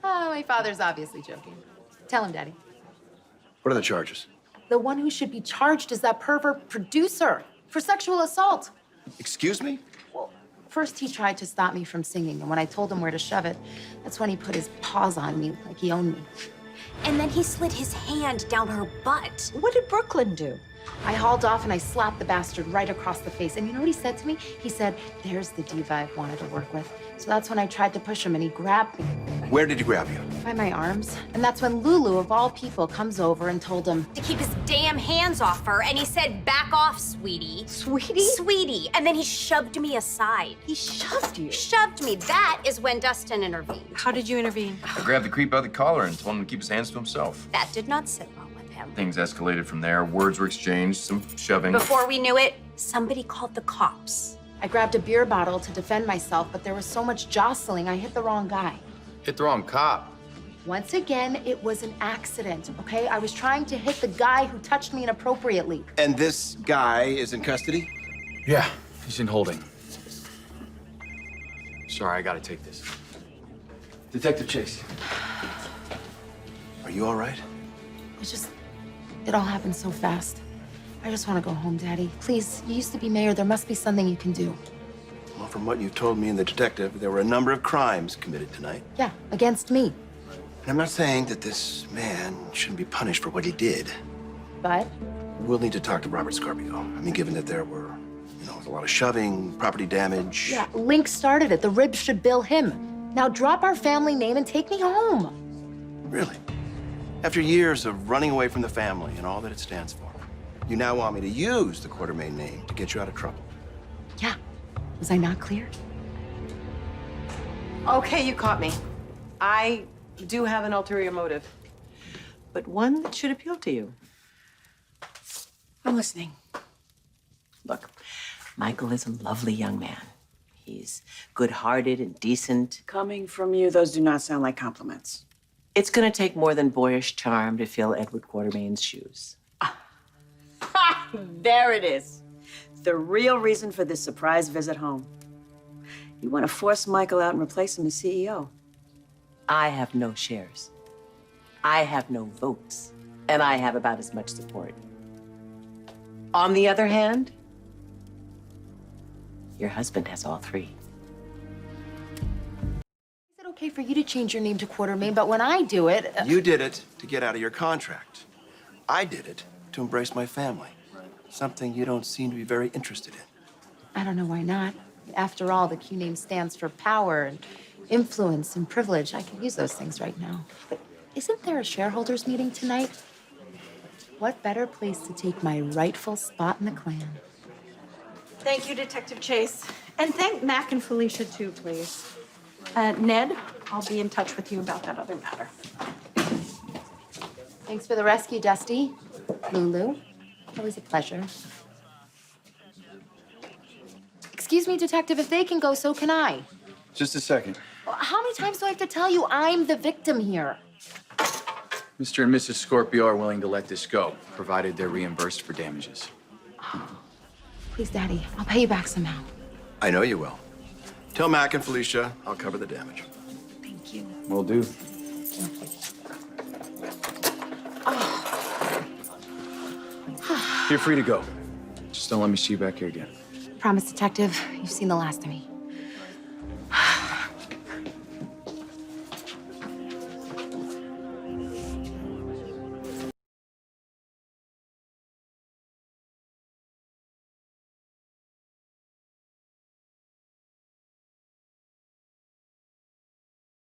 My father's obviously joking. Tell him, Daddy. What are the charges? The one who should be charged is that pervert producer for sexual assault. Excuse me? Well, first he tried to stop me from singing, and when I told him where to shove it, that's when he put his paws on me like he owned me. And then he slid his hand down her butt. What did Brook Lynn do? I hauled off and I slapped the bastard right across the face. And you know what he said to me? He said, "There's the diva I've wanted to work with." So that's when I tried to push him and he grabbed me Where did he grab you? by my arms. And that's when Lulu, of all people, comes over and told him, To keep his damn hands off her, and he said, "Back off, sweetie." Sweetie? Sweetie. And then he shoved me aside. He shoved you. Shoved me. That is when Dustin intervened. How did you intervene? I grabbed the creep by the collar and told him to keep his hands to himself. That did not sit well with him. Things escalated from there. Words were exchanged, some shoving. Before we knew it, somebody called the cops. I grabbed a beer bottle to defend myself, but there was so much jostling, I hit the wrong guy. Hit the wrong cop. Once again, it was an accident, okay? I was trying to hit the guy who touched me inappropriately. And this guy is in custody? Yeah, he's in holding. Sorry, I gotta take this. Detective Chase. Are you all right? It all happened so fast. I just want to go home, Daddy. Please, you used to be mayor. There must be something you can do. Well, from what you told me and the detective, there were a number of crimes committed tonight. Yeah, against me. And I'm not saying that this man shouldn't be punished for what he did. But We'll need to talk to Robert Scarpio. I mean, given that there were, a lot of shoving, property damage. yeah, Link started it. The ribs should bill him. Now drop our family name and take me home. Really? After years of running away from the family and all that it stands for, you now want me to use the Quartermain name to get you out of trouble? Yeah. Was I not clear? Okay, you caught me. I do have an ulterior motive, but one that should appeal to you. I'm listening. Look, Michael is a lovely young man. He's good-hearted and decent. Coming from you, those do not sound like compliments. It's gonna take more than boyish charm to fill Edward Quartermain's shoes. There it is. The real reason for this surprise visit home. You want to force Michael out and replace him as CEO. I have no shares. I have no votes. And I have about as much support. On the other hand, your husband has all three. Is it okay for you to change your name to Quartermain, but when I do it... You did it to get out of your contract. I did it to embrace my family. Something you don't seem to be very interested in. I don't know why not. After all, the Q name stands for power and influence and privilege. I could use those things right now. But isn't there a shareholders meeting tonight? What better place to take my rightful spot in the clan? Thank you, Detective Chase. And thank Mac and Felicia, too, please. Ned, I'll be in touch with you about that other matter. Thanks for the rescue, Dusty. Lulu, always a pleasure. Excuse me, Detective, if they can go, so can I. Just a second. Well, how many times do I have to tell you I'm the victim here? Mr. and Mrs. Scorpio are willing to let this go, provided they're reimbursed for damages. Please, Daddy, I'll pay you back somehow. I know you will. Tell Mac and Felicia I'll cover the damage. Thank you. Will do. You're free to go. Just don't let me see you back here again. Promise, Detective, you've seen the last of me.